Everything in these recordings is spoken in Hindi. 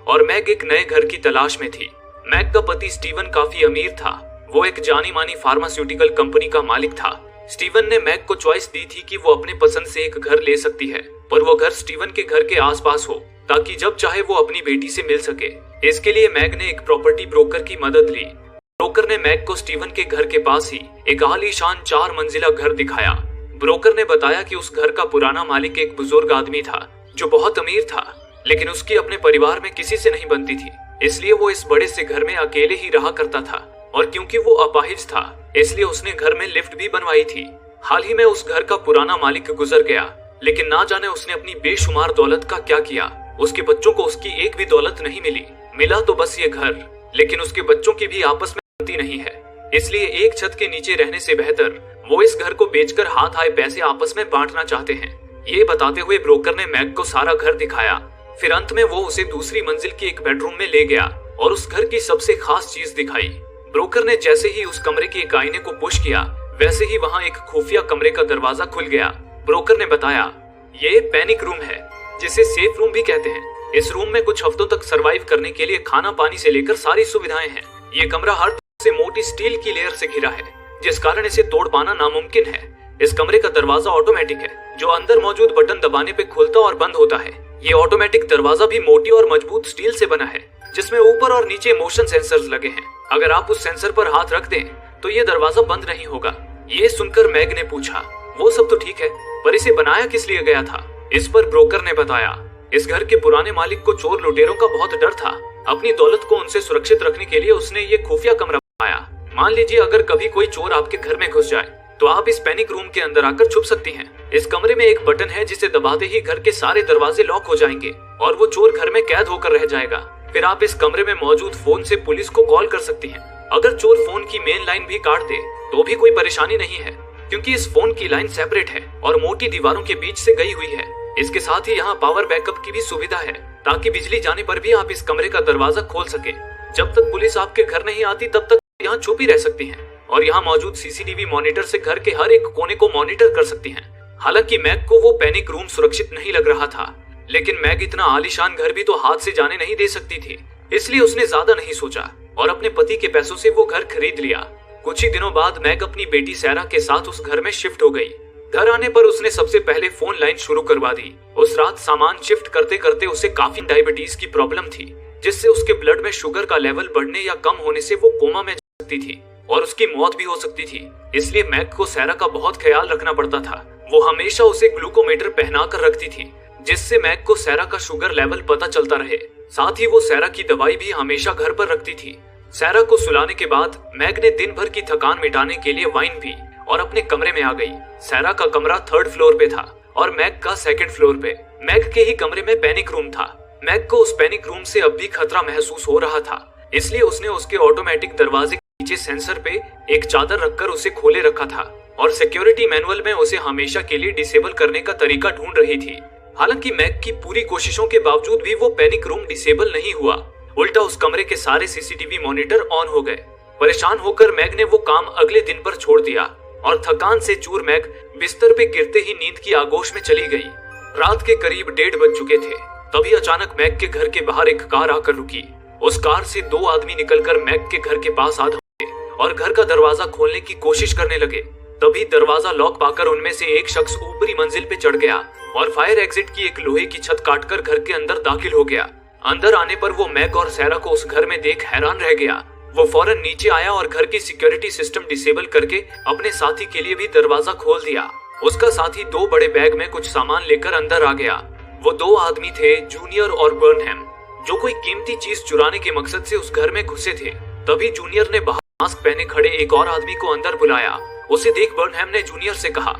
और मैग एक नए घर की तलाश में थी। मैग का पति स्टीवन काफी अमीर था। वो एक जानी मानी फार्मास्यूटिकल कंपनी का मालिक था। स्टीवन ने मैग को चॉइस दी थी कि वो अपने पसंद से एक घर ले सकती है, पर वो घर स्टीवन के घर के आसपास हो ताकि जब चाहे वो अपनी बेटी से मिल सके। इसके लिए मैग ने एक प्रॉपर्टी ब्रोकर की मदद ली। ब्रोकर ने मैग को स्टीवन के घर के पास ही एक आलीशान 4 मंजिला घर दिखाया। ब्रोकर ने बताया कि उस घर का पुराना मालिक एक बुजुर्ग आदमी था जो बहुत अमीर था, लेकिन उसकी अपने परिवार में किसी से नहीं बनती थी, इसलिए वो इस बड़े से घर में अकेले ही रहा करता था। और क्योंकि वो अपाहिज था, इसलिए उसने घर में लिफ्ट भी बनवाई थी। हाल ही में उस घर का पुराना मालिक गुजर गया, लेकिन ना जाने उसने अपनी बेशुमार दौलत का क्या किया। उसके बच्चों को उसकी एक भी दौलत नहीं मिली। मिला तो बस ये घर, लेकिन उसके बच्चों की भी आपस में बनती नहीं है। इसलिए एक छत के नीचे रहने से बेहतर वो इस घर को बेचकर हाथ आए पैसे आपस में बांटना चाहते हैं। ये बताते हुए ब्रोकर ने मैग को सारा घर दिखाया। फिर अंत में वो उसे दूसरी मंजिल की एक बेडरूम में ले गया और उस घर की सबसे खास चीज दिखाई। ब्रोकर ने जैसे ही उस कमरे के एक आईने को पुश किया, वैसे ही वहां एक खुफिया कमरे का दरवाजा खुल गया। ब्रोकर ने बताया, ये पैनिक रूम है, जिसे सेफ रूम भी कहते हैं। इस रूम में कुछ हफ्तों तक सरवाइव करने के लिए खाना पानी से लेकर सारी सुविधाएं हैं। ये कमरा हर तरफ से मोटी स्टील की लेयर से घिरा है, जिस कारण इसे तोड़ पाना नामुमकिन है। इस कमरे का दरवाजा ऑटोमेटिक है, जो अंदर मौजूद बटन दबाने पे खुलता और बंद होता है। ये ऑटोमेटिक दरवाजा भी मोटी और मजबूत स्टील से बना है, जिसमें ऊपर और नीचे मोशन सेंसर्स लगे हैं। अगर आप उस सेंसर पर हाथ रख दें तो ये दरवाजा बंद नहीं होगा। ये सुनकर मैग ने पूछा, वो सब तो ठीक है, पर इसे बनाया किस लिए गया था? इस पर ब्रोकर ने बताया, इस घर के पुराने मालिक को चोर लुटेरों का बहुत डर था। अपनी दौलत को उनसे सुरक्षित रखने के लिए उसने ये खुफिया कमरा बनाया। मान लीजिए अगर कभी कोई चोर आपके घर में घुस जाए तो आप इस पैनिक रूम के अंदर आकर छुप सकती हैं। इस कमरे में एक बटन है जिसे दबाते ही घर के सारे दरवाजे लॉक हो जाएंगे और वो चोर घर में कैद होकर रह जाएगा। फिर आप इस कमरे में मौजूद फोन से पुलिस को कॉल कर सकती हैं। अगर चोर फोन की मेन लाइन भी काट दे तो भी कोई परेशानी नहीं है, क्योंकि इस फोन की लाइन सेपरेट है और मोटी दीवारों के बीच से गई हुई है। इसके साथ ही यहाँ पावर बैकअप की भी सुविधा है, ताकि बिजली जाने पर भी आप इस कमरे का दरवाजा खोल सके। जब तक पुलिस आपके घर नहीं आती तब तक यहाँ छुपी रह सकती हैं और यहाँ मौजूद सीसीटीवी मॉनिटर से घर के हर एक कोने को मॉनिटर कर सकती हैं। हालांकि मैग को वो पैनिक रूम सुरक्षित नहीं लग रहा था, लेकिन मैग इतना आलीशान घर भी तो हाथ से जाने नहीं दे सकती थी, इसलिए उसने ज्यादा नहीं सोचा और अपने पति के पैसों से वो घर खरीद लिया। कुछ ही दिनों बाद मैग अपनी बेटी सैरा के साथ उस घर में शिफ्ट हो गई। घर आने पर उसने सबसे पहले फोन लाइन शुरू करवा दी। उस रात सामान शिफ्ट करते करते उसे काफी डायबिटीज की प्रॉब्लम थी, जिससे उसके ब्लड में शुगर का लेवल बढ़ने या कम होने से वो कोमा में जा सकती थी और उसकी मौत भी हो सकती थी। इसलिए मैग को सैरा का बहुत ख्याल रखना पड़ता था। वो हमेशा उसे ग्लूकोमीटर पहना कर रखती थी, जिससे मैग को सैरा का शुगर लेवल पता चलता रहे। साथ ही वो सैरा की दवाई भी हमेशा घर पर रखती थी। सैरा को सुलाने के बाद मैग ने दिन भर की थकान मिटाने के लिए वाइन पी और अपने कमरे में आ गई। सैरा का कमरा 3rd फ्लोर पे था और मैग का 2nd फ्लोर पे। मैग के ही कमरे में पैनिक रूम था। मैग को उस पैनिक रूम से अब भी खतरा महसूस हो रहा था, इसलिए उसने उसके ऑटोमेटिक दरवाजे के नीचे सेंसर पे एक चादर रखकर उसे खोले रखा था और सिक्योरिटी मैनुअल में उसे हमेशा के लिए डिसेबल करने का तरीका ढूंढ रही थी। हालांकि मैग की पूरी कोशिशों के बावजूद भी वो पैनिक रूम डिसेबल नहीं हुआ। उल्टा उस कमरे के सारे सीसीटीवी मॉनिटर ऑन हो गए। परेशान होकर मैग ने वो काम अगले दिन पर छोड़ दिया और थकान से चूर मैग बिस्तर पे गिरते ही नींद की आगोश में चली गई। रात के करीब 1:30 बज चुके थे। तभी अचानक मैग के घर के बाहर एक कार आकर रुकी। उस कार से 2 आदमी निकलकर मैग के घर के पास आ गए और घर का दरवाजा खोलने की कोशिश करने लगे। तभी दरवाजा लॉक पाकर उनमें से एक शख्स ऊपरी मंजिल पे चढ़ गया और फायर एग्जिट की एक लोहे की छत काटकर घर के अंदर दाखिल हो गया। अंदर आने पर वो मैग और सैरा को उस घर में देख हैरान रह गया। वो फौरन नीचे आया और घर की सिक्योरिटी सिस्टम डिसेबल करके अपने साथी के लिए भी दरवाजा खोल दिया। उसका साथी 2 बड़े बैग में कुछ सामान लेकर अंदर आ गया। वो 2 आदमी थे, जूनियर और बर्नहैम, जो कोई कीमती चीज चुराने के मकसद से उस घर में घुसे थे। तभी जूनियर ने बाहर मास्क पहने खड़े एक और आदमी को अंदर बुलाया। उसे देख बर्नहैम ने जूनियर से कहा,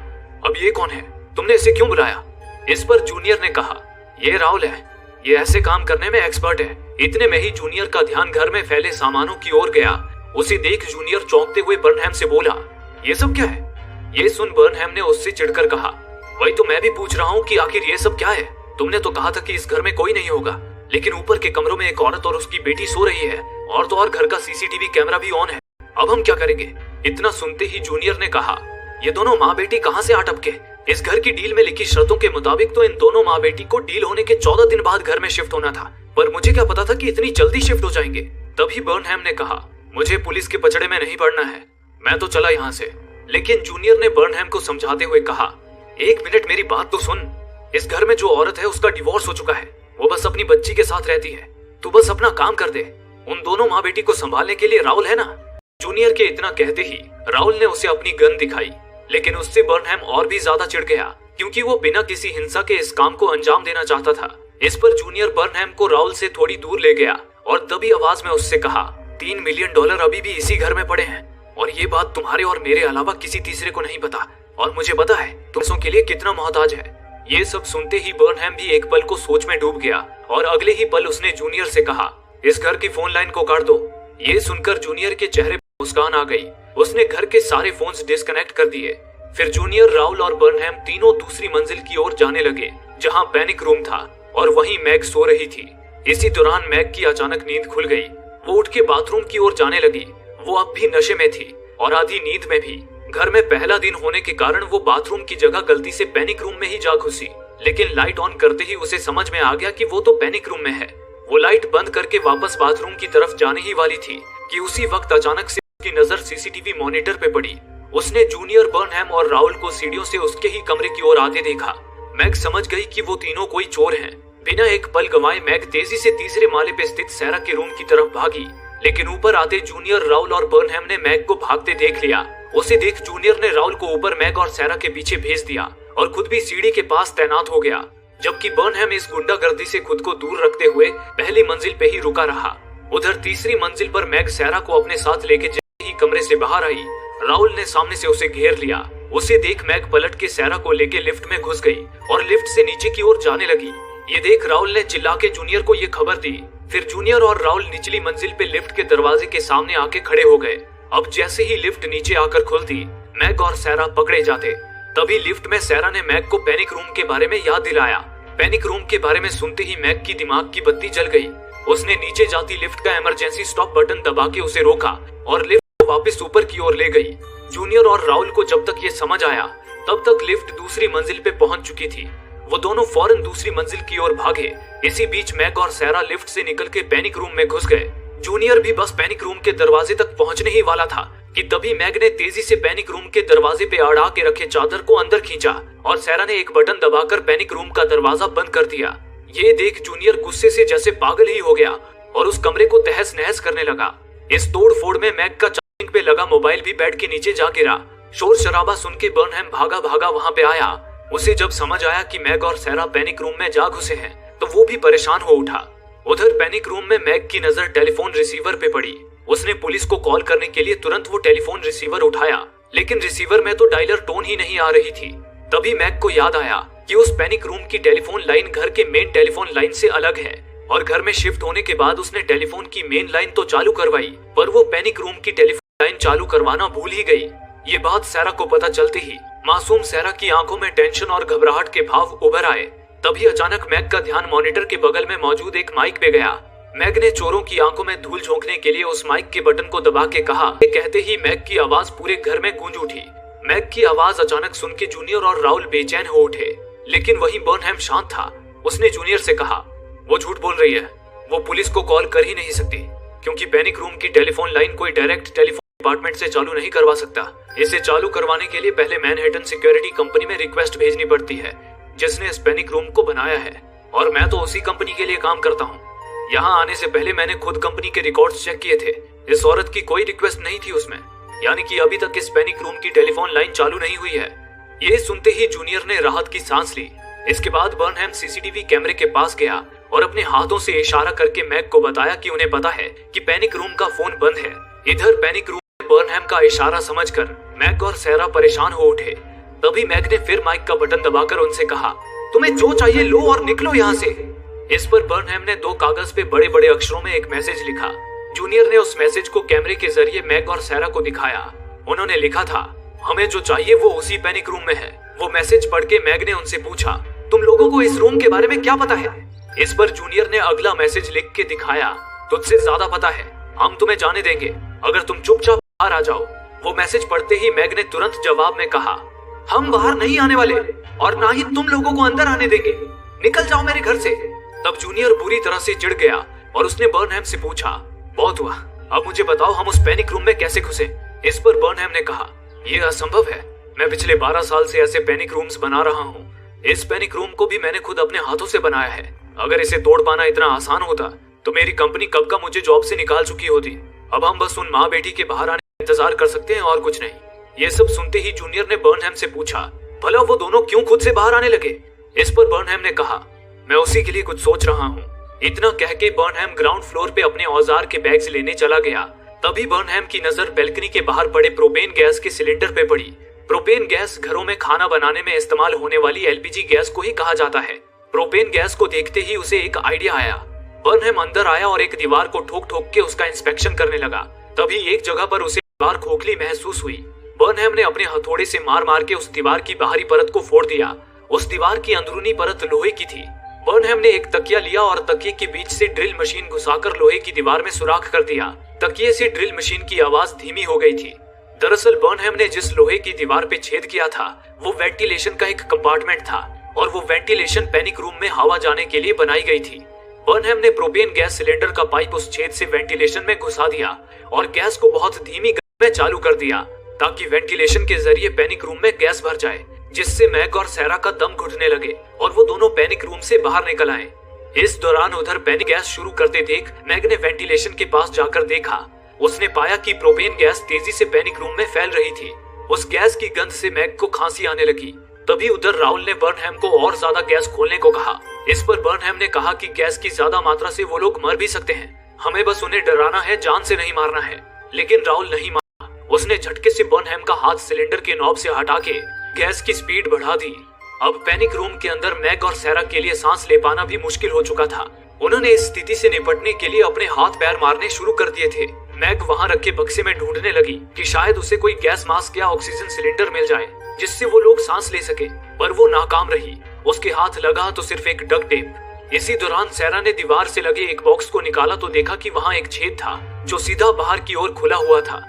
अब ये कौन है? तुमने इसे क्यों बुलाया? इस पर जूनियर ने कहा, ये राहुल है, ये ऐसे काम करने में एक्सपर्ट है। इतने में ही जूनियर का ध्यान घर में फैले सामानों की ओर गया। उसे देख जूनियर चौंकते हुए बर्नहैम से बोला, ये सब क्या है? ये सुन बर्नहैम ने उससे चिढ़कर कहा, वही तो मैं भी पूछ रहा हूँ कि आखिर ये सब क्या है? तुमने तो कहा था कि इस घर में कोई नहीं होगा, लेकिन ऊपर के कमरों में एक औरत और उसकी बेटी सो रही है और तो और घर का सीसीटीवी कैमरा भी ऑन है। अब हम क्या करेंगे? इतना सुनते ही जूनियर ने कहा, ये दोनों माँ बेटी कहाँ से आ टपके? इस घर की डील में लिखी शर्तों के मुताबिक तो इन दोनों माँ बेटी को डील होने के 14 दिन बाद घर में शिफ्ट होना था, पर मुझे क्या पता था कि इतनी जल्दी शिफ्ट हो जाएंगे। तभी बर्नहैम ने कहा, मुझे पुलिस के पचड़े में नहीं पड़ना है, मैं तो चला यहाँ से। लेकिन जूनियर ने बर्नहैम को समझाते हुए कहा, 1 मिनट मेरी बात तो सुन। इस घर में जो औरत है उसका डिवोर्स हो चुका है, वो बस अपनी बच्ची के साथ रहती है। तू बस अपना काम कर दे। उन दोनों माँ बेटी को संभालने के लिए राहुल है ना। जूनियर के इतना कहते ही राहुल ने उसे अपनी गन दिखाई, लेकिन उससे बर्नहैम और भी ज्यादा चिढ़ गया, क्योंकि वो बिना किसी हिंसा के इस काम को अंजाम देना चाहता था। इस पर जूनियर बर्नहैम को राहुल से थोड़ी दूर ले गया और दबी आवाज में उससे कहा, $3 मिलियन अभी भी इसी घर में पड़े हैं, और ये बात तुम्हारे और मेरे अलावा किसी तीसरे को नहीं पता, और मुझे पता है तुम पैसों के लिए कितना मोहताज है। ये सब सुनते ही बर्नहैम भी एक पल को सोच में डूब गया, और अगले ही पल उसने जूनियर से कहा, इस घर की फोन लाइन को काट दो। ये सुनकर जूनियर के चेहरे पर मुस्कान आ गई। उसने घर के सारे फोन्स डिस्कनेक्ट कर दिए। फिर जूनियर, राहुल और बर्नहैम तीनों दूसरी मंजिल की ओर जाने लगे, जहां पैनिक रूम था, और वहीं मैग सो रही थी। इसी दौरान मैग की अचानक नींद खुल गई। वो उठ के बाथरूम की ओर जाने लगी। वो अब भी नशे में थी और आधी नींद में भी। घर में पहला दिन होने के कारण वो बाथरूम की जगह गलती से पैनिक रूम में ही जा घुसी, लेकिन लाइट ऑन करते ही उसे समझ में आ गया कि वो तो पैनिक रूम में है। वो लाइट बंद करके वापस बाथरूम की तरफ जाने ही वाली थी कि उसी वक्त अचानक से उसकी नजर सीसीटीवी मॉनिटर पे पड़ी। उसने जूनियर, बर्नहैम और राहुल को सीढ़ियों से उसके ही कमरे की ओर आते देखा। मैग समझ गई कि वो तीनों कोई चोर हैं। बिना एक पल गंवाए मैग तेजी से तीसरे माले पे स्थित सैरा के रूम की तरफ भागी, लेकिन ऊपर आते जूनियर, राहुल और बर्नहैम ने मैग को भागते देख लिया। उसे देख जूनियर ने राहुल को ऊपर मैग और सैरा के पीछे भेज दिया और खुद भी सीढ़ी के पास तैनात हो गया, जबकि बर्नहैम इस गुंडागर्दी से खुद को दूर रखते हुए पहली मंजिल पे ही रुका रहा। उधर तीसरी मंजिल पर मैग सैरा को अपने साथ लेके जैसे ही कमरे से बाहर आई, राहुल ने सामने से उसे घेर लिया। उसे देख मैग पलट के सैरा को लेके लिफ्ट में घुस गई और लिफ्ट से नीचे की ओर जाने लगी। ये देख राहुल ने चिल्ला के जूनियर को ये खबर दी। फिर जूनियर और राहुल निचली मंजिल पे लिफ्ट के दरवाजे के सामने आके खड़े हो गए। अब जैसे ही लिफ्ट नीचे आकर खुलती, मैग और सैरा पकड़े जाते। तभी लिफ्ट में सैरा ने मैग को पैनिक रूम के बारे में याद दिलाया। पैनिक रूम के बारे में सुनते ही मैग की दिमाग की बत्ती जल गई। उसने नीचे जाती लिफ्ट का इमरजेंसी स्टॉप बटन दबा के उसे रोका और लिफ्ट को वापस ऊपर की ओर ले गई। जूनियर और राहुल को जब तक ये समझ आया, तब तक लिफ्ट दूसरी मंजिल पे पहुंच चुकी थी। वो दोनों फौरन दूसरी मंजिल की ओर भागे। इसी बीच मैग और सैरा लिफ्ट से निकल के पैनिक रूम में घुस गए। जूनियर भी बस पैनिक रूम के दरवाजे तक पहुंचने ही वाला था कि तभी मैग ने तेजी से पैनिक रूम के दरवाजे पे अड़ा के रखे चादर को अंदर खींचा और सैरा ने एक बटन दबाकर पैनिक रूम का दरवाजा बंद कर दिया। ये देख जूनियर गुस्से से जैसे पागल ही हो गया और उस कमरे को तहस नहस करने लगा। इस तोड़ फोड़ में मैग का चार्जिंग पे लगा मोबाइल भी बेड के नीचे जा गिरा। शोर शराबा सुन के बर्नहैम भागा भागा वहां पे आया। उसे जब समझ आया कि मैग और सैरा पैनिक रूम में जा घुसे हैं, तो वो भी परेशान हो उठा। उधर पैनिक रूम में मैग की नजर टेलीफोन रिसीवर पे पड़ी। उसने पुलिस को कॉल करने के लिए तुरंत वो टेलीफोन रिसीवर उठाया, लेकिन रिसीवर में तो डायलर टोन ही नहीं आ रही थी। तभी मैग को याद आया कि उस पैनिक रूम की टेलीफोन लाइन घर के मेन टेलीफोन लाइन से अलग है, और घर में शिफ्ट होने के बाद उसने टेलीफोन की मेन लाइन तो चालू करवाई, पर वो पैनिक रूम की टेलीफोन लाइन चालू करवाना भूल ही गई। ये बात सैरा को पता चलते ही मासूम सैरा की आंखों में टेंशन और घबराहट के भाव उभर आए। तभी अचानक मैग का ध्यान मॉनिटर के बगल में मौजूद एक माइक पे गया। मैग ने चोरों की आंखों में धूल झोंकने के लिए उस माइक के बटन को दबा के कहा। कहते ही मैग की आवाज पूरे घर में गूंज उठी। मैग की आवाज अचानक सुन के जूनियर और राहुल बेचैन हो उठे, लेकिन वहीं बर्नहैम शांत था। उसने जूनियर से कहा, वो झूठ बोल रही है, वो पुलिस को कॉल कर ही नहीं सकती, क्योंकि पैनिक रूम की टेलीफोन लाइन कोई डायरेक्ट टेलीफोन डिपार्टमेंट से चालू नहीं करवा सकता। इसे चालू करवाने के लिए पहले मैनहट्टन सिक्योरिटी कंपनी में रिक्वेस्ट भेजनी पड़ती है, जिसने इस पैनिक रूम को बनाया है, और मैं तो उसी कंपनी के लिए काम करता हूँ। यहाँ आने से पहले मैंने खुद कंपनी के रिकॉर्ड्स चेक किए थे। इस औरत की कोई रिक्वेस्ट नहीं थी उसमें, यानी कि अभी तक इस पैनिक रूम की टेलीफोन लाइन चालू नहीं हुई है। ये सुनते ही जूनियर ने राहत की सांस ली। इसके बाद बर्नहैम सीसीटीवी कैमरे के पास गया और अपने हाथों से इशारा करके मैग को बताया कि उन्हें पता है कि पैनिक रूम का फोन बंद है। इधर पैनिक रूम में बर्नहैम का इशारा समझकर मैग और सैरा परेशान हो उठे। तभी मैग ने फिर माइक का बटन दबाकर उनसे कहा, तुम्हें जो चाहिए लो और निकलो यहाँ से। इस पर बर्नहैम ने 2 कागज पे बड़े बड़े अक्षरों में एक मैसेज लिखा। जूनियर ने उस मैसेज को कैमरे के जरिए मैग और सैरा को दिखाया। उन्होंने लिखा था, हमें जो चाहिए वो उसी पैनिक रूम में है। वो मैसेज पढ़ के मैग ने उनसे पूछा, तुम लोगों को इस रूम के बारे में क्या पता है? इस पर जूनियर ने अगला मैसेज लिख के दिखाया, तुझसे ज्यादा पता है, हम तुम्हें जाने देंगे अगर तुम चुपचाप बाहर आ जाओ। वो मैसेज पढ़ते ही मैग ने तुरंत जवाब में कहा, हम बाहर नहीं आने वाले और ना ही तुम लोगों को अंदर आने देंगे, निकल जाओ मेरे घर से। तब जूनियर बुरी तरह से चिढ़ गया और उसने बर्नहैम से पूछा, बहुत हुआ, अब मुझे बताओ हम उस पैनिक रूम में कैसे घुसे। इस पर बर्नहैम ने कहा, यह असंभव है, मैं पिछले 12 साल से ऐसे पैनिक रूम्स बना रहा हूँ। इस पैनिक रूम को भी मैंने खुद अपने हाथों से बनाया है। अगर इसे तोड़ पाना इतना आसान होता तो मेरी कंपनी कब का मुझे जॉब से निकाल चुकी होती। अब हम बस उन माँ बेटी के बाहर आने का इंतजार कर सकते हैं और कुछ नहीं। ये सब सुनते ही जूनियर ने बर्नहैम से पूछा, भला वो दोनों क्यों खुद से बाहर आने लगे। इस पर बर्नहैम ने कहा, मैं उसी के लिए कुछ सोच रहा हूँ। इतना कह के बर्नहैम ग्राउंड फ्लोर पे अपने औजार के बैग्स लेने चला गया। तभी बर्नहैम की नजर बैल्कनी के बाहर पड़े प्रोपेन गैस के सिलेंडर पे पड़ी। प्रोपेन गैस घरों में खाना बनाने में इस्तेमाल होने वाली एलपीजी गैस को ही कहा जाता है। प्रोपेन गैस को देखते ही उसे एक आइडिया आया। बर्नहैम अंदर आया और एक दीवार को ठोक ठोक के उसका इंस्पेक्शन करने लगा। तभी एक जगह पर उसे दीवार खोखली महसूस हुई। बर्नहैम ने अपने हथौड़े से मार मार के उस दीवार की बाहरी परत को फोड़ दिया। उस दीवार की अंदरूनी परत लोहे की थी। बर्नहैम ने एक तकिया लिया और तकिए के बीच से ड्रिल मशीन घुसाकर लोहे की दीवार में सुराख कर दिया। तकिए से ड्रिल मशीन की आवाज धीमी हो गई थी। दरअसल बर्नहैम ने जिस लोहे की दीवार पे छेद किया था वो वेंटिलेशन का एक कंपार्टमेंट था और वो वेंटिलेशन पैनिक रूम में हवा जाने के लिए बनाई गई थी। बर्नहैम ने प्रोपेन गैस सिलेंडर का पाइप उस छेद से वेंटिलेशन में घुसा दिया और गैस को बहुत धीमी गति में चालू कर दिया ताकि वेंटिलेशन के जरिए पैनिक रूम में गैस भर जाए, जिससे मैक और सैरा का दम घुटने लगे और वो दोनों पैनिक रूम से बाहर निकल आए। इस दौरान उधर पैनिक गैस शुरू करते देख मैक ने वेंटिलेशन के पास जाकर देखा। उसने पाया कि प्रोपेन गैस तेजी से पैनिक रूम में फैल रही थी। उस गैस की गंध से मैक को खांसी आने लगी। तभी उधर राहुल ने बर्नहैम को और ज्यादा गैस खोलने को कहा। इस पर बर्नहैम ने कहा कि गैस की ज्यादा मात्रा से वो लोग मर भी सकते हैं, हमें बस उन्हें डराना है, जान से नहीं मारना है। लेकिन राहुल नहीं माना। उसने झटके से बर्नहैम का हाथ सिलेंडर के नॉब से हटा के गैस की स्पीड बढ़ा दी। अब पैनिक रूम के अंदर मैक और सैरा के लिए सांस ले पाना भी मुश्किल हो चुका था। उन्होंने इस स्थिति से निपटने के लिए अपने हाथ पैर मारने शुरू कर दिए थे। मैक वहां रखे बक्से में ढूंढने लगी कि शायद उसे कोई गैस मास्क या ऑक्सीजन सिलेंडर मिल जाए जिससे वो लोग सांस ले सके, पर वो नाकाम रही। उसके हाथ लगा तो सिर्फ एक डक टेप। इसी दौरान सैरा ने दीवार से लगे एक बॉक्स को निकाला तो देखा कि वहाँ एक छेद था जो सीधा बाहर की ओर खुला हुआ था।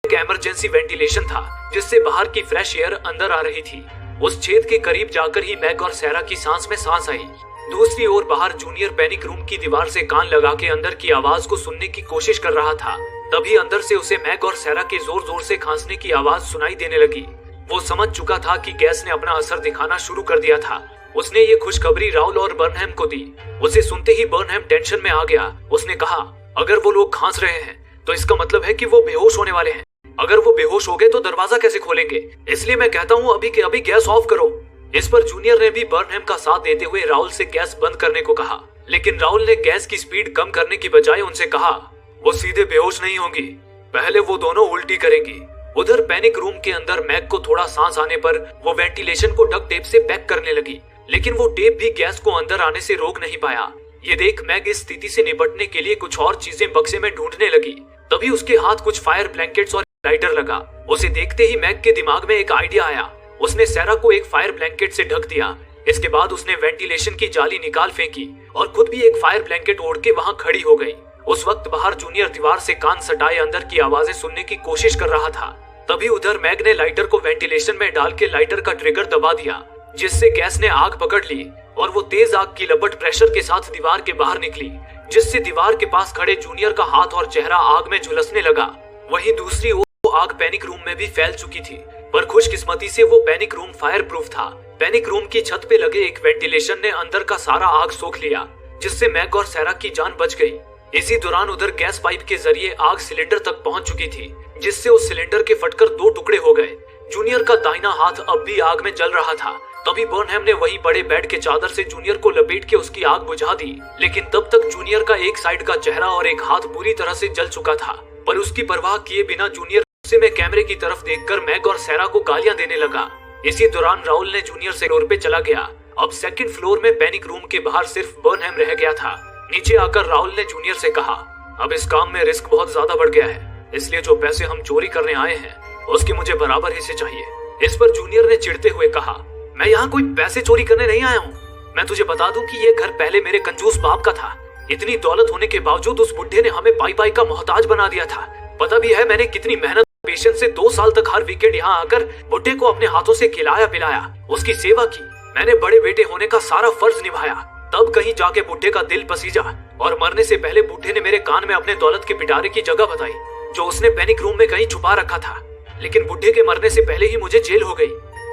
एक इमरजेंसी वेंटिलेशन था जिससे बाहर की फ्रेश एयर अंदर आ रही थी। उस छेद के करीब जाकर ही मैक और सैरा की सांस में सांस आई। दूसरी ओर बाहर जूनियर पैनिक रूम की दीवार से कान लगा के अंदर की आवाज को सुनने की कोशिश कर रहा था। तभी अंदर से उसे मैक और सैरा के जोर जोर से खांसने की आवाज सुनाई देने लगी। वो समझ चुका था कि गैस ने अपना असर दिखाना शुरू कर दिया था। उसने ये खुशखबरी राहुल और बर्नहैम को दी। उसे सुनते ही बर्नहैम टेंशन में आ गया। उसने कहा, अगर वो लोग खांस रहे हैं तो इसका मतलब है कि वो बेहोश होने वाले हैं। अगर वो बेहोश हो गए तो दरवाजा कैसे खोलेंगे, इसलिए मैं कहता हूँ अभी के अभी गैस ऑफ करो। इस पर जूनियर ने भी बर्नहैम का साथ देते हुए राहुल से गैस बंद करने को कहा, लेकिन राहुल ने गैस की स्पीड कम करने की बजाय उनसे कहा, वो सीधे बेहोश नहीं होंगी, पहले वो दोनों उल्टी करेंगी। उधर पैनिक रूम के अंदर मैक को थोड़ा सांस आने पर वो वेंटिलेशन को डक टेप से पैक करने लगी, लेकिन वो टेप भी गैस को अंदर आने से रोक नहीं पाया। ये देख मैक इस स्थिति से निपटने के लिए कुछ और चीजें बक्से में ढूंढने लगी। तभी उसके हाथ कुछ फायर ब्लैंकेट्स और लाइटर लगा। उसे देखते ही मैक के दिमाग में एक आइडिया आया। उसने सैरा को एक फायर ब्लैंकेट से ढक दिया। इसके बाद उसने वेंटिलेशन की जाली निकाल फेंकी और खुद भी एक फायर ब्लैंकेट ओढ़ के वहां खड़ी हो गई। उस वक्त बाहर जूनियर दीवार से कान सटाए अंदर की आवाजें सुनने की कोशिश कर रहा था। तभी उधर मैक ने लाइटर को वेंटिलेशन में डाल के लाइटर का ट्रिगर दबा दिया, जिससे गैस ने आग पकड़ ली और वो तेज आग की लपट प्रेशर के साथ दीवार के बाहर निकली, जिससे दीवार के पास खड़े जूनियर का हाथ और चेहरा आग में झुलसने लगा। वहीं दूसरी ओर आग पैनिक रूम में भी फैल चुकी थी, पर खुशकिस्मती से वो पैनिक रूम फायर प्रूफ था। पैनिक रूम की छत पे लगे एक वेंटिलेशन ने अंदर का सारा आग सोख लिया, जिससे मैक और सैरा की जान बच गई। इसी दौरान उधर गैस पाइप के जरिए आग सिलेंडर तक पहुंच चुकी थी, जिससे उस सिलेंडर के फटकर 2 टुकड़े हो गए। जूनियर का दाहिना हाथ अब भी आग में जल रहा था। तभी बर्नहैम ने वहीं पड़े बेड के चादर से जूनियर को लपेट के उसकी आग बुझा दी, लेकिन तब तक जूनियर का एक साइड का चेहरा और एक हाथ बुरी तरह से जल चुका था। पर उसकी परवाह किए बिना जूनियर गुस्से में कैमरे की तरफ देखकर मैक और सैरा को गालियां देने लगा। इसी दौरान राहुल ने जूनियर से फ्लोर पे चला गया। अब सेकंड फ्लोर में पैनिक रूम के बाहर सिर्फ बर्नहैम रह गया था। नीचे आकर राहुल ने जूनियर से कहा, अब इस काम में रिस्क बहुत ज्यादा बढ़ गया है, इसलिए जो पैसे हम चोरी करने आए हैं उसके मुझे बराबर हिस्से चाहिए। इस पर जूनियर ने चिढ़ते हुए कहा, मैं यहाँ कोई पैसे चोरी करने नहीं आया हूँ। मैं तुझे बता दूं कि ये घर पहले मेरे कंजूस बाप का था। इतनी दौलत होने के बावजूद उस बुढ़े ने हमें पाई पाई का मोहताज बना दिया था। पता भी है मैंने कितनी मेहनत पेशेंस से 2 साल तक हर वीकेंड यहाँ आकर बुढ़े को अपने हाथों से खिलाया पिलाया, उसकी सेवा की। मैंने बड़े बेटे होने का सारा फर्ज निभाया, तब कहीं जाके बुढ़े का दिल पसीजा और मरने से पहले बुढ़े ने मेरे कान में अपने दौलत के पिटारे की जगह बताई जो उसने पैनिक रूम में कहीं छुपा रखा था। लेकिन बुढ़े के मरने से पहले ही मुझे जेल हो गई।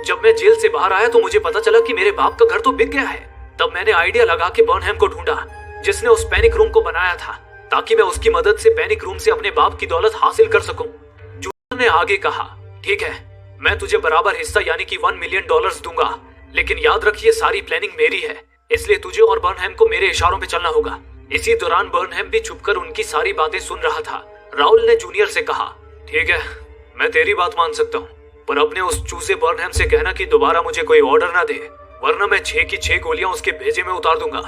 जब मैं जेल से बाहर आया तो मुझे पता चला कि मेरे बाप का घर तो बिक गया है। तब मैंने आइडिया लगा के बर्नहैम को ढूंढा जिसने उस पैनिक रूम को बनाया था, ताकि मैं उसकी मदद से पैनिक रूम से अपने बाप की दौलत हासिल कर सकूं। जूनियर ने आगे कहा, ठीक है, मैं तुझे बराबर हिस्सा यानी कि $1 मिलियन दूंगा, लेकिन याद रखिए सारी प्लानिंग मेरी है, इसलिए तुझे और बर्नहैम को मेरे इशारों पे चलना होगा। इसी दौरान बर्नहैम भी छुपकर उनकी सारी बातें सुन रहा था। राहुल ने जूनियर से कहा, ठीक है, मैं तेरी बात मान सकता हूँ, पर अपने उस चूजे बर्नहैम से कहना कि दोबारा मुझे कोई ऑर्डर ना दे, वरना मैं 6 की 6 गोलियां उसके भेजे में उतार दूंगा।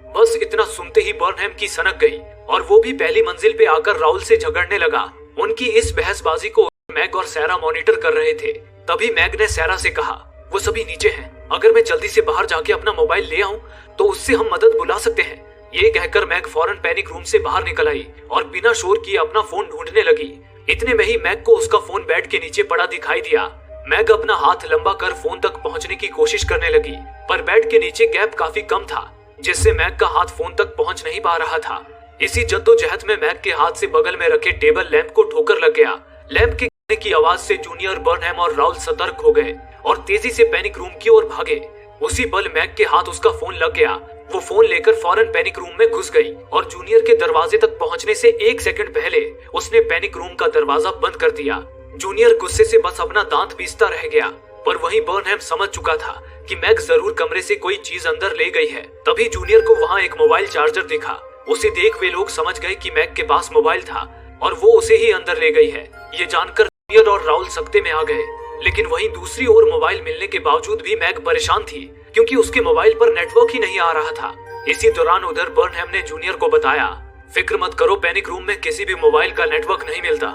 बस इतना सुनते ही बर्नहैम की सनक गई और वो भी पहली मंजिल पे आकर राहुल से झगड़ने लगा। उनकी इस बहसबाजी को मैग और सैरा मॉनिटर कर रहे थे। तभी मैग ने सैरा से कहा, वो सभी नीचे हैं, अगर मैं जल्दी से बाहर जाके अपना मोबाइल ले आऊं तो उससे हम मदद बुला सकते हैं। ये कहकर मैग फौरन पैनिक रूम से बाहर निकल आई और बिना शोर किए अपना फोन ढूंढने लगी। इतने में ही मैग को उसका फोन बेड के नीचे पड़ा दिखाई दिया। मैग अपना हाथ लंबा कर फोन तक पहुंचने की कोशिश करने लगी, पर बेड के नीचे गैप काफी कम था, जिससे मैग का हाथ फोन तक पहुंच नहीं पा रहा था। इसी जद्दोजहद में मैग के हाथ से बगल में रखे टेबल लैंप को ठोकर लग गया। लैंप के गिरने की आवाज से जूनियर, बर्नहैम और राहुल सतर्क हो गए और तेजी से पैनिक रूम की ओर भागे। उसी पल मैग के हाथ उसका फोन लग गया। वो फोन लेकर फौरन पैनिक रूम में घुस गई और जूनियर के दरवाजे तक पहुंचने से 1 सेकंड पहले उसने पैनिक रूम का दरवाजा बंद कर दिया। जूनियर गुस्से से बस अपना दांत पीसता रह गया, पर वहीं बर्नहैम समझ चुका था कि मैग जरूर कमरे से कोई चीज अंदर ले गई है। तभी जूनियर को वहाँ एक मोबाइल चार्जर दिखा। उसे देख वे लोग समझ गए कि मैग के पास मोबाइल था और वो उसे ही अंदर ले गई है। ये जानकर जूनियर और राहुल सख्ते में आ गए, लेकिन वहीं दूसरी ओर मोबाइल मिलने के बावजूद भी मैग परेशान थी, क्योंकि उसके मोबाइल पर नेटवर्क ही नहीं आ रहा था। इसी दौरान उधर बर्नहैम ने जूनियर को बताया, फिक्र मत करो, पैनिक रूम में किसी भी मोबाइल का नेटवर्क नहीं मिलता,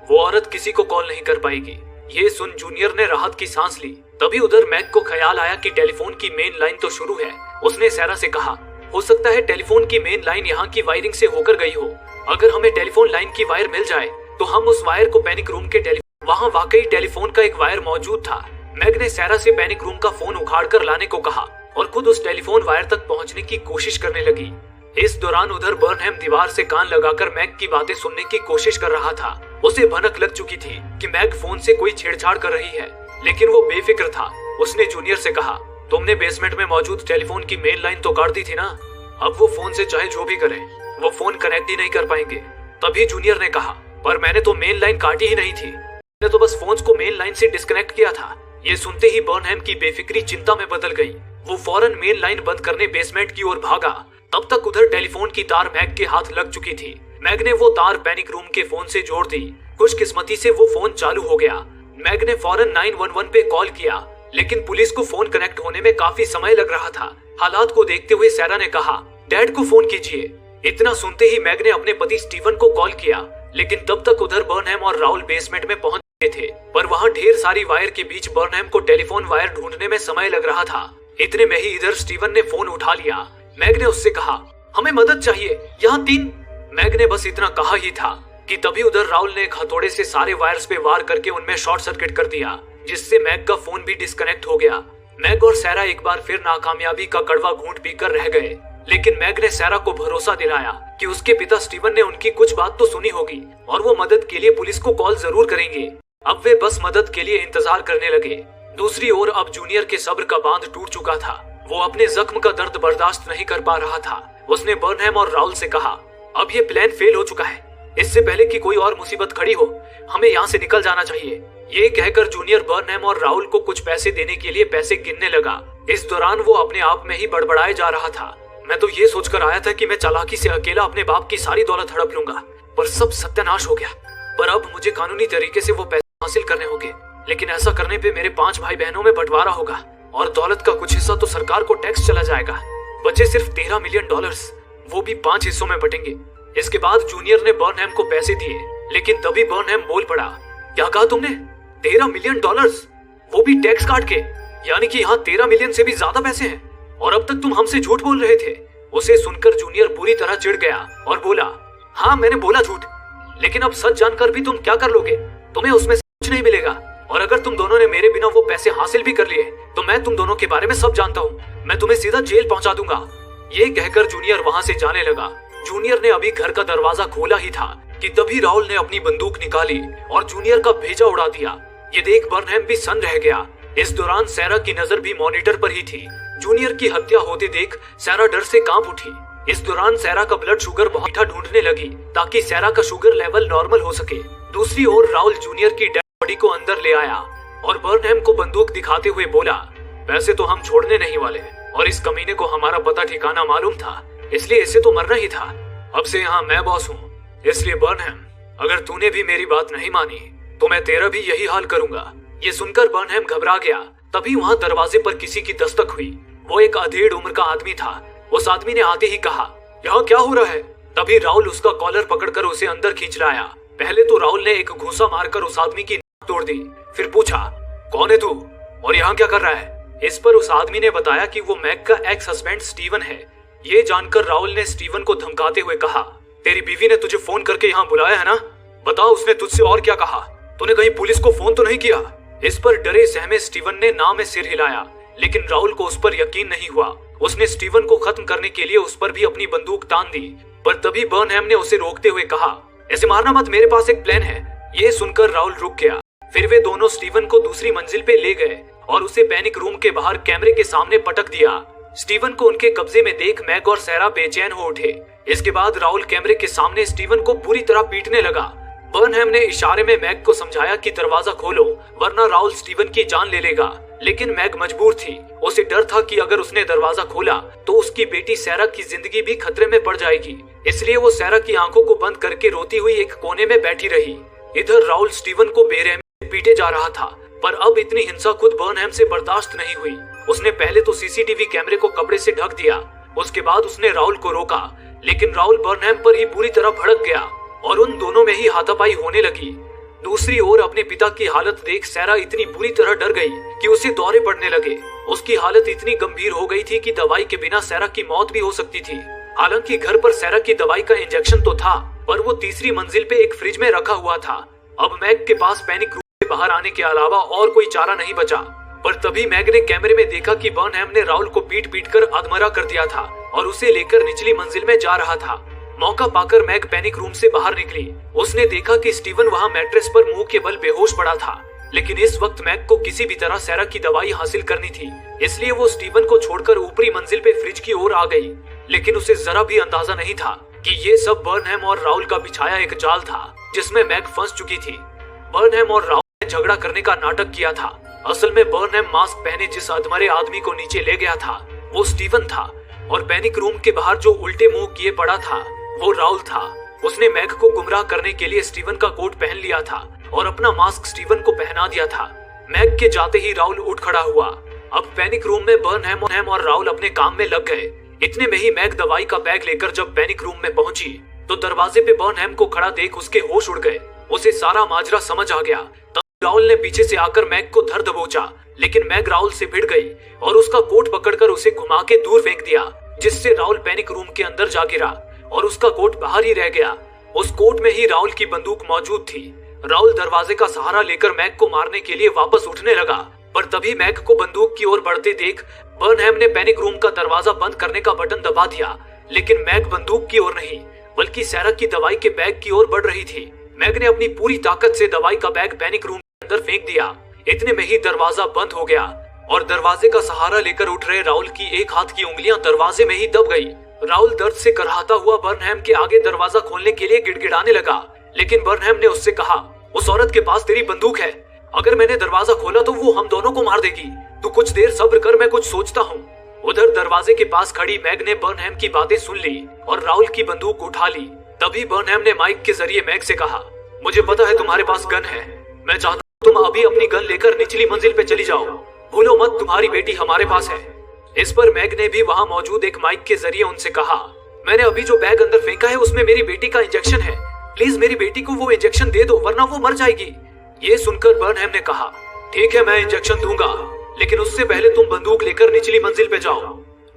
वो औरत किसी को कॉल नहीं कर पाएगी। ये सुन जूनियर ने राहत की सांस ली। तभी उधर मैग को ख्याल आया कि टेलीफोन की मेन लाइन तो शुरू है। उसने सैरा से कहा, हो सकता है टेलीफोन की मेन लाइन यहाँ की वायरिंग से होकर गई हो। अगर हमें टेलीफोन लाइन की वायर मिल जाए तो हम उस वायर को पैनिक रूम के वहाँ वाकई टेलीफोन का एक वायर मौजूद था। मैग ने सैरा से पैनिक रूम का फोन उखाड़ कर लाने को कहा और खुद उस टेलीफोन वायर तक पहुँचने की कोशिश करने लगी। इस दौरान उधर बर्नहैम दीवार से कान लगाकर मैग की बातें सुनने की कोशिश कर रहा था। उसे भनक लग चुकी थी कि मैग फोन से कोई छेड़छाड़ कर रही है, लेकिन वो बेफिक्र था। उसने जूनियर से कहा, तुमने बेसमेंट में मौजूद टेलीफोन की मेन लाइन तो काट दी थी ना, अब वो फोन से चाहे जो भी करें वो फोन कनेक्ट ही नहीं कर पाएंगे। तभी जूनियर ने कहा, पर मैंने तो मेन लाइन काटी ही नहीं थी, मैंने तो बस फोन को मेन लाइन से डिस्कनेक्ट किया था। ये सुनते ही बर्नहैम की बेफिक्री चिंता में बदल गई। वो फौरन मेन लाइन बंद करने बेसमेंट की ओर भागा। तब तक उधर टेलीफोन की तार मैग के हाथ लग चुकी थी। मैग ने वो तार पैनिक रूम के फोन से जोड़ दी। खुशकिस्मती से वो फोन चालू हो गया। मैग ने फौरन 911 पे कॉल किया, लेकिन पुलिस को फोन कनेक्ट होने में काफी समय लग रहा था। हालात को देखते हुए सैरा ने कहा, डैड को फोन कीजिए। इतना सुनते ही मैग ने अपने पति स्टीवन को कॉल किया, लेकिन तब तक उधर बर्नहैम और राहुल बेसमेंट में पहुंच गए थे। पर वहाँ ढेर सारी वायर के बीच बर्नहैम को टेलीफोन वायर ढूंढने में समय लग रहा था। इतने में ही इधर स्टीवन ने फोन उठा लिया। मैग ने उससे कहा, हमें मदद चाहिए, यहाँ 3। मैग ने बस इतना कहा ही था कि तभी उधर राहुल ने एक हथौड़े से सारे वायर्स पे वार करके उनमें शॉर्ट सर्किट कर दिया, जिससे मैग का फोन भी डिस्कनेक्ट हो गया। मैग और सैरा एक बार फिर नाकामयाबी का कड़वा घूंट पीकर रह गए, लेकिन मैग ने सैरा को भरोसा दिलाया कि उसके पिता स्टीवन ने उनकी कुछ बात तो सुनी होगी और वो मदद के लिए पुलिस को कॉल जरूर करेंगे। अब वे बस मदद के लिए इंतजार करने लगे। दूसरी ओर अब जूनियर के सब्र का बांध टूट चुका था। वो अपने जख्म का दर्द बर्दाश्त नहीं कर पा रहा था। उसने बर्नहैम और राहुल से कहा, अब ये प्लान फेल हो चुका है, इससे पहले कि कोई और मुसीबत खड़ी हो हमें यहाँ से निकल जाना चाहिए। ये कहकर जूनियर बर्नहैम और राहुल को कुछ पैसे देने के लिए पैसे गिनने लगा। इस दौरान वो अपने आप में ही बड़बड़ाए जा रहा था, मैं तो ये सोचकर आया था कि मैं चालाकी से अकेला अपने बाप की सारी दौलत हड़प लूंगा, पर सब सत्यानाश हो गया। पर अब मुझे कानूनी तरीके से वो पैसे हासिल करने होंगे, लेकिन ऐसा करने पे मेरे 5 भाई बहनों में बंटवारा होगा और दौलत का कुछ हिस्सा तो सरकार को टैक्स चला जाएगा। बचे सिर्फ $13 मिलियन, वो भी 5 हिस्सों में बटेंगे। इसके बाद जूनियर ने बर्नहैम को पैसे दिए, लेकिन तभी बर्नहैम बोल पड़ा, क्या कहा तुमने? $13 मिलियन, वो भी टैक्स काट के? यानी कि यहाँ 13 मिलियन से भी ज्यादा पैसे हैं और अब तक तुम हमसे झूठ बोल रहे थे। उसे सुनकर जूनियर बुरी तरह चिढ़ गया और बोला, हाँ मैंने बोला झूठ, लेकिन अब सच जानकर भी तुम क्या कर लोगे? तुम्हें उसमें से कुछ नहीं मिलेगा, और अगर तुम दोनों ने मेरे बिना वो पैसे हासिल भी कर लिए तो मैं तुम दोनों के बारे में सब जानता हूँ। मैं तुम्हें सीधा जेल पहुंचा दूंगा। ये कहकर जूनियर वहाँ से जाने लगा। जूनियर ने अभी घर का दरवाजा खोला ही था कि तभी राहुल ने अपनी बंदूक निकाली और जूनियर का भेजा उड़ा दिया। ये देख बर्नहैम भी सन्न रह गया। इस दौरान सैरा की नजर भी मॉनिटर पर ही थी। जूनियर की हत्या होते देख सैरा डर से कांप उठी। इस दौरान सैरा का ब्लड शुगर बहुत मीठा ढूंढने लगी ताकि सैरा का शुगर लेवल नॉर्मल हो सके। दूसरी ओर राहुल जूनियर की डेड बॉडी को अंदर ले आया और बर्नहैम को बंदूक दिखाते हुए बोला, वैसे तो हम छोड़ने नहीं वाले और इस कमीने को हमारा पता ठिकाना मालूम था, इसलिए इसे तो मरना ही था। अब से यहाँ मैं बॉस हूँ, इसलिए बर्नहैम अगर तूने भी मेरी बात नहीं मानी तो मैं तेरा भी यही हाल करूंगा। ये सुनकर बर्नहैम घबरा गया। तभी वहाँ दरवाजे पर किसी की दस्तक हुई। वो एक अधेड़ उम्र का आदमी था। उस आदमी ने आते ही कहा, यहाँ क्या हो रहा है? तभी राहुल उसका कॉलर पकड़कर उसे अंदर खींच लाया। पहले तो राहुल ने एक घूंसा मारकर उस आदमी की नाक तोड़ दी, फिर पूछा, कौन है तू और यहाँ क्या कर रहा है? इस पर उस आदमी ने बताया कि वो मैक का एक्स हस्बैंड स्टीवन है। ये जानकर राहुल ने स्टीवन को धमकाते हुए कहा, तेरी बीवी ने तुझे फोन करके यहाँ बुलाया है ना? बता उसने तुझसे और क्या कहा? तूने कहीं पुलिस को फोन तो नहीं किया? इस पर डरे सहमे स्टीवन ने ना में सिर हिलाया, लेकिन राहुल को उस पर यकीन नहीं हुआ। उसने स्टीवन को खत्म करने के लिए उस पर भी अपनी बंदूक तान दी, पर तभी बर्नहैम ने उसे रोकते हुए कहा, ऐसे मारना मत, मेरे पास एक प्लान है। ये सुनकर राहुल रुक गया। फिर वे दोनों स्टीवन को दूसरी मंजिल पे ले गए और उसे पैनिक रूम के बाहर कैमरे के सामने पटक दिया। स्टीवन को उनके कब्जे में देख मैक और सैरा बेचैन हो उठे। इसके बाद राहुल कैमरे के सामने स्टीवन को बुरी तरह पीटने लगा। बर्नहैम ने इशारे में मैक को समझाया कि दरवाजा खोलो वरना राहुल स्टीवन की जान ले लेगा, लेकिन मैक मजबूर थी। उसे डर था कि अगर उसने दरवाजा खोला तो उसकी बेटी सैरा की जिंदगी भी खतरे में पड़ जाएगी, इसलिए वो सैरा की आंखों को बंद करके रोती हुई एक कोने में बैठी रही। इधर राहुल स्टीवन को बेरहमी से पीटे जा रहा था, पर अब इतनी हिंसा खुद बर्नहैम से बर्दाश्त नहीं हुई। उसने पहले तो सीसीटीवी कैमरे को कपड़े से ढक दिया, उसके बाद उसने राहुल को रोका, लेकिन राहुल बर्नहैम पर ही पूरी तरह भड़क गया और उन दोनों में ही हाथापाई होने लगी। दूसरी ओर अपने पिता की हालत देख सैरा इतनी बुरी तरह डर गई कि उसे दौरे पड़ने लगे। उसकी हालत इतनी गंभीर हो गई थी कि दवाई के बिना सैरा की मौत भी हो सकती थी। हालांकि घर पर सैरा की दवाई का इंजेक्शन तो था, पर वो तीसरी मंजिल पे एक फ्रिज में रखा हुआ था। अब मैग के पास पैनिक रूम से बाहर आने के अलावा और कोई चारा नहीं बचा। पर तभी मैग ने कैमरे में देखा कि बर्नहैम ने राहुल को पीट पीट कर अधमरा कर दिया था और उसे लेकर निचली मंजिल में जा रहा था। मौका पाकर मैग पैनिक रूम से बाहर निकली। उसने देखा कि स्टीवन वहां मैट्रेस पर मुंह के बल बेहोश पड़ा था, लेकिन इस वक्त मैग को किसी भी तरह सैरा की दवाई हासिल करनी थी, इसलिए वो स्टीवन को छोड़कर ऊपरी मंजिल पे फ्रिज की ओर आ गई। लेकिन उसे जरा भी अंदाजा नहीं था कि ये सब बर्नहैम और राहुल का बिछाया एक जाल था जिसमें मैग फंस चुकी थी। बर्नहैम और राहुल ने झगड़ा करने का नाटक किया था। असल में बर्नहैम मास्क पहने जिस अधमरे आदमी को नीचे ले गया था वो स्टीवन था, और पैनिक रूम के बाहर जो उल्टे मुंह किए पड़ा था वो राहुल था। उसने मैग को गुमराह करने के लिए स्टीवन का कोट पहन लिया था और अपना मास्क स्टीवन को पहना दिया था। मैग के जाते ही राहुल उठ खड़ा हुआ। अब पैनिक रूम में बर्नहैम और राहुल अपने काम में लग गए। इतने में ही मैग दवाई का बैग लेकर जब पैनिक रूम में पहुंची तो दरवाजे पे बर्नहैम को खड़ा देख उसके होश उड़ गए। उसे सारा माजरा समझ आ गया। तब राहुल ने पीछे से आकर मैग को धर दबोचा, लेकिन मैग राहुल से भिड़ गई और उसका कोट पकड़कर उसे घुमा के दूर फेंक दिया, जिससे राहुल पैनिक रूम के अंदर जा गिरा और उसका कोट बाहर ही रह गया। उस कोट में ही राहुल की बंदूक मौजूद थी। राहुल दरवाजे का सहारा लेकर मैग को मारने के लिए वापस उठने लगा, पर तभी मैग को बंदूक की ओर बढ़ते देख बर्नहैम ने पैनिक रूम का दरवाजा बंद करने का बटन दबा दिया। लेकिन मैग बंदूक की ओर नहीं बल्कि सैरा की दवाई के बैग की ओर बढ़ रही थी। मैग ने अपनी पूरी ताकत से दवाई का बैग पैनिक रूम के अंदर फेंक दिया। इतने में ही दरवाजा बंद हो गया और दरवाजे का सहारा लेकर उठ रहे राहुल की एक हाथ की उंगलियां दरवाजे में ही दब गई। राहुल दर्द से करहाता हुआ बर्नहैम के आगे दरवाजा खोलने के लिए गिड़गिड़ाने लगा, लेकिन बर्नहैम ने उससे कहा, उस औरत के पास तेरी बंदूक है, अगर मैंने दरवाजा खोला तो वो हम दोनों को मार देगी। तू कुछ देर सब्र कर, मैं कुछ सोचता हूँ। उधर दरवाजे के पास खड़ी मैग ने बर्नहैम की बातें सुन ली और राहुल की बंदूक उठा ली। तभी बर्नहैम ने माइक के जरिए मैग से कहा, मुझे पता है तुम्हारे पास गन है, मैं चाहता हूँ तुम अभी अपनी गन लेकर निचली मंजिल पे चली जाओ। भूलो मत तुम्हारी बेटी हमारे पास है। इस पर मैग ने भी वहां मौजूद एक माइक के जरिए उनसे कहा, मैंने अभी जो बैग अंदर फेंका है उसमें मेरी बेटी का इंजेक्शन है, प्लीज मेरी बेटी को वो इंजेक्शन दे दो वरना वो मर जाएगी। ये सुनकर बर्नहैम ने कहा, ठीक है मैं इंजेक्शन दूंगा, लेकिन उससे पहले तुम बंदूक लेकर निचली मंजिल पे जाओ।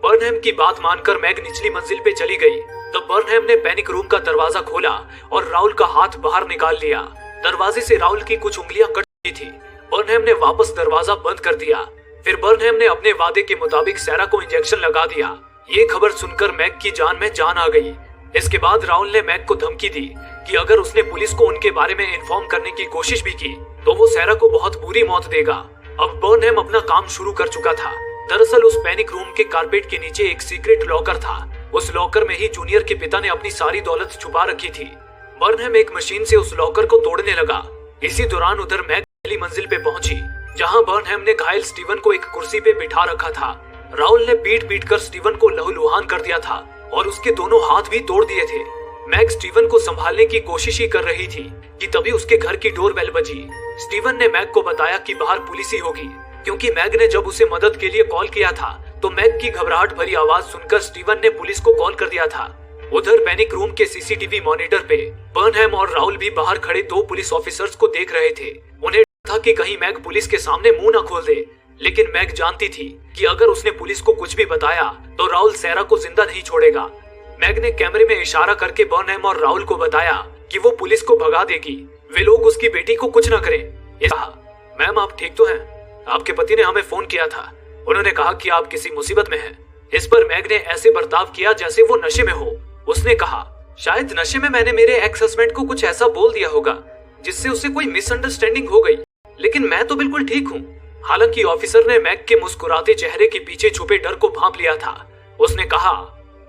बर्नहैम की बात मानकर मैग निचली मंजिल पे चली गई। तब बर्नहैम ने पैनिक रूम का दरवाजा खोला और राहुल का हाथ बाहर निकाल लिया। दरवाजे से राहुल की कुछ उंगलियां कट गई थी। बर्नहैम ने वापस दरवाजा बंद कर दिया। फिर बर्नहैम ने अपने वादे के मुताबिक सैरा को इंजेक्शन लगा दिया। ये खबर सुनकर मैग की जान में जान आ गई। इसके बाद राहुल ने मैग को धमकी दी कि अगर उसने पुलिस को उनके बारे में इन्फॉर्म करने की कोशिश भी की तो वो सैरा को बहुत बुरी मौत देगा। अब बर्नहैम अपना काम शुरू कर चुका था। दरअसल उस पैनिक रूम के कारपेट के नीचे एक सीक्रेट लॉकर था। उस लॉकर में ही जूनियर के पिता ने अपनी सारी दौलत छुपा रखी थी। बर्नहैम एक मशीन से उस लॉकर को तोड़ने लगा। इसी दौरान उधर मैग पहली मंजिल पे पहुंची, जहां बर्नहैम ने घायल स्टीवन को एक कुर्सी पे बिठा रखा था। राहुल ने पीट पीट कर स्टीवन को लहूलुहान कर दिया था और उसके दोनों हाथ भी तोड़ दिए थे। मैग स्टीवन को संभालने की कोशिश ही कर रही थी कि तभी उसके घर की डोरबेल बजी। स्टीवन ने मैग को बताया कि बाहर पुलिस ही होगी, क्योंकि मैग ने जब उसे मदद के लिए कॉल किया था तो मैग की घबराहट भरी आवाज सुनकर स्टीवन ने पुलिस को कॉल कर दिया था। उधर पैनिक रूम के सीसीटीवी मॉनिटर पे बर्नहैम और राहुल भी बाहर खड़े 2 पुलिस ऑफिसर्स को देख रहे थे। उन्हें डर था कि कहीं मैग पुलिस के सामने मुंह न खोल दे, लेकिन मैग जानती थी कि अगर उसने पुलिस को कुछ भी बताया तो राहुल सैरा को जिंदा नहीं छोड़ेगा। मैग ने कैमरे में इशारा करके बर्नहैम और राहुल को बताया कि वो पुलिस को भगा देगी, वे लोग उसकी बेटी को कुछ न करें। मैम आप ठीक तो हैं? आपके पति ने हमें फोन किया था, उन्होंने कहा कि आप किसी मुसीबत में हैं। इस पर मैग ने ऐसे बर्ताव किया जैसे वो नशे में हो। उसने कहा, शायद नशे में मैंने मेरे एक्स हस्बैंड को कुछ ऐसा बोल दिया होगा जिससे उसे कोई मिसअंडरस्टैंडिंग हो गई, लेकिन मैं तो बिल्कुल ठीक हूँ। हालांकि ऑफिसर ने मैग के मुस्कुराते चेहरे के पीछे छुपे डर को भांप लिया था। उसने कहा,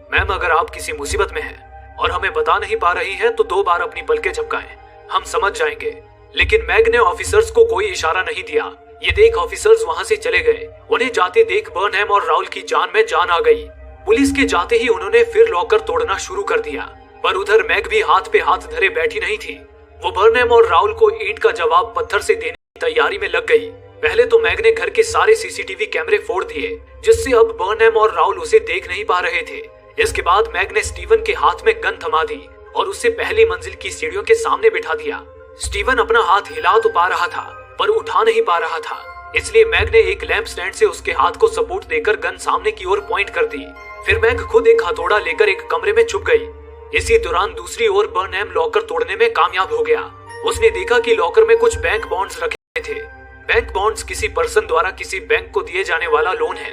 मैम अगर आप किसी मुसीबत में हैं और हमें बता नहीं पा रही हैं तो 2 बार अपनी पलकें झपकाएं, हम समझ जाएंगे। लेकिन मैग ने ऑफिसर्स को कोई इशारा नहीं दिया। ये देख ऑफिसर्स वहां से चले गए। उन्हें जाते देख बर्नहैम और राहुल की जान में जान आ गई। पुलिस के जाते ही उन्होंने फिर लॉकर तोड़ना शुरू कर दिया, पर उधर मैग भी हाथ पे हाथ धरे बैठी नहीं थी। वो बर्नहैम और राहुल को ईंट का जवाब पत्थर से देने की तैयारी में लग गई। पहले तो मैग ने घर के सारे सीसीटीवी कैमरे फोड़ दिए, जिससे अब बर्नहैम और राहुल उसे देख नहीं पा रहे थे। इसके बाद मैग ने स्टीवन के हाथ में गन थमा दी और उसे पहली मंजिल की सीढ़ियों के सामने बिठा दिया। स्टीवन अपना हाथ हिला तो पा रहा था पर उठा नहीं पा रहा था, इसलिए मैग ने एक लैंप स्टैंड से उसके हाथ को सपोर्ट देकर गन सामने की ओर पॉइंट कर दी। फिर मैग खुद एक हथौड़ा लेकर एक कमरे में छुप गई। इसी दौरान दूसरी ओर बर्नहैम लॉकर तोड़ने में कामयाब हो गया। उसने देखा कि लॉकर में कुछ बैंक बॉन्ड्स रखे थे। बैंक बॉन्ड्स किसी पर्सन द्वारा किसी बैंक को दिए जाने वाला लोन है।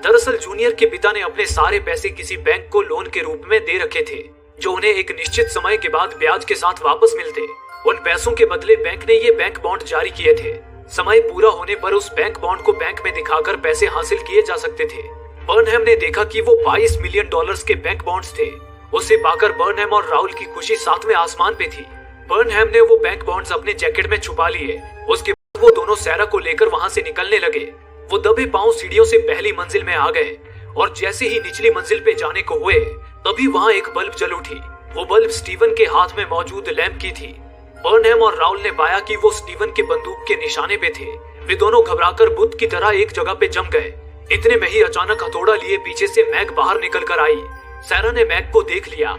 दरअसल जूनियर के पिता ने अपने सारे पैसे किसी बैंक को लोन के रूप में दे रखे थे, जो उन्हें एक निश्चित समय के बाद ब्याज के साथ वापस मिलते। उन पैसों के बदले बैंक ने ये बैंक बॉन्ड जारी किए थे। समय पूरा होने पर उस बैंक बॉन्ड को बैंक में दिखाकर पैसे हासिल किए जा सकते थे। बर्नहैम ने देखा कि वो $22 मिलियन के बैंक बॉन्ड्स थे। उसे पाकर बर्नहैम और राहुल की खुशी 7वें आसमान पे थी। बर्नहैम ने वो बैंक बॉन्ड्स अपने जैकेट में छुपा लिए। उसके बाद वो दोनों सैरा को लेकर वहां से निकलने लगे। वो दबे पांव सीढ़ियों से पहली मंजिल में आ गए और जैसे ही निचली मंजिल पे जाने को हुए तभी वहां एक बल्ब जल उठी। वो बल्ब स्टीवन के हाथ में मौजूद लैंप की थी। बर्नहैम और राहुल ने पाया कि वो स्टीवन के बंदूक के निशाने पे थे। वे दोनों घबराकर बुत की तरह एक जगह पे जम गए। इतने में ही अचानक हथौड़ा लिए पीछे से मैग बाहर निकल कर आई। सैरा ने मैग को देख लिया।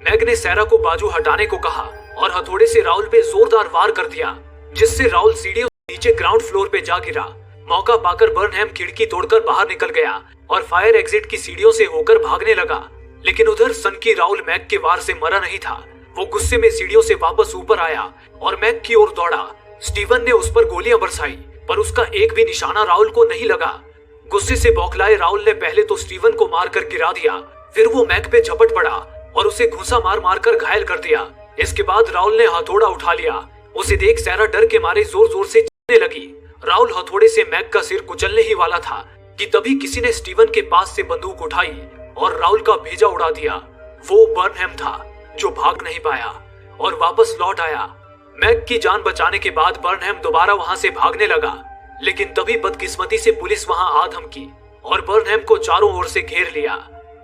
मैग ने सैरा को बाजू हटाने को कहा और हथौड़े से राहुल पे जोरदार वार कर दिया, जिससे राहुल सीढ़ियों से नीचे ग्राउंड फ्लोर पे जा गिरा। मौका पाकर बर्नहैम खिड़की तोड़कर बाहर निकल गया और फायर एग्जिट की सीढ़ियों से होकर भागने लगा। लेकिन उधर सनकी राहुल मैग के वार से मरा नहीं था। वो गुस्से में सीढ़ियों से वापस ऊपर आया और मैग की ओर दौड़ा। स्टीवन ने उस पर गोलियां बरसाई, पर उसका एक भी निशाना राहुल को नहीं लगा। गुस्से से बौखलाए राहुल ने पहले तो स्टीवन को मारकर गिरा दिया, फिर वो मैग पे झपट पड़ा और उसे घूंसा मार मार कर घायल कर दिया। इसके बाद राहुल ने हथौड़ा उठा लिया। उसे देख सैरा डर के मारे जोर जोर से चीखने लगी। राहुल हथौड़े से मैग का सिर कुचलने ही वाला था कि तभी किसी ने स्टीवन के पास से बंदूक उठाई और राहुल का भेजा उड़ा दिया। वो बर्नहैम था जो भाग नहीं पाया और वापस लौट आया। मैग की जान बचाने के बाद बर्नहैम दोबारा वहां से भागने लगा, लेकिन तभी बदकिस्मती से पुलिस वहां आ धमकी और बर्नहैम को चारों ओर से घेर लिया।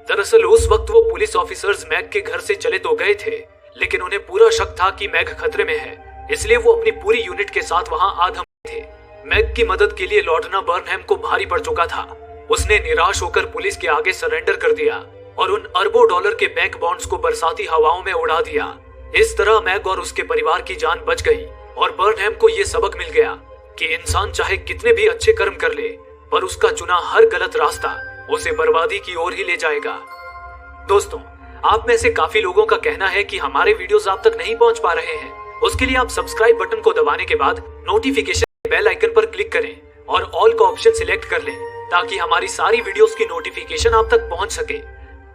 दरअसल उस वक्त वो पुलिस ऑफिसर्स मैग के घर से चले तो गए थे, लेकिन उन्हें पूरा शक था कि मैग खतरे में है, इसलिए वो अपनी पूरी यूनिट के साथ वहां आ धमकी थे। मैग की मदद के लिए लौटना बर्नहैम को भारी पड़ चुका था। उसने निराश होकर पुलिस के आगे सरेंडर कर दिया और उन अरबों डॉलर के बैंक बॉन्ड्स को बरसाती हवाओं में उड़ा दिया। इस तरह मैग और उसके परिवार की जान बच गई और बर्नहैम को ये सबक मिल गया कि इंसान चाहे कितने भी अच्छे कर्म कर ले, पर उसका चुना हर गलत रास्ता उसे बर्बादी की ओर ही ले जाएगा। दोस्तों, आप में से काफी लोगों का कहना है कि हमारे वीडियोस आप तक नहीं पहुंच पा रहे हैं। उसके लिए आप सब्सक्राइब बटन को दबाने के बाद नोटिफिकेशन बेल आइकन पर क्लिक करें और ऑल का ऑप्शन सिलेक्ट कर लें, ताकि हमारी सारी वीडियोस की नोटिफिकेशन आप तक पहुंच सके।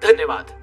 धन्यवाद।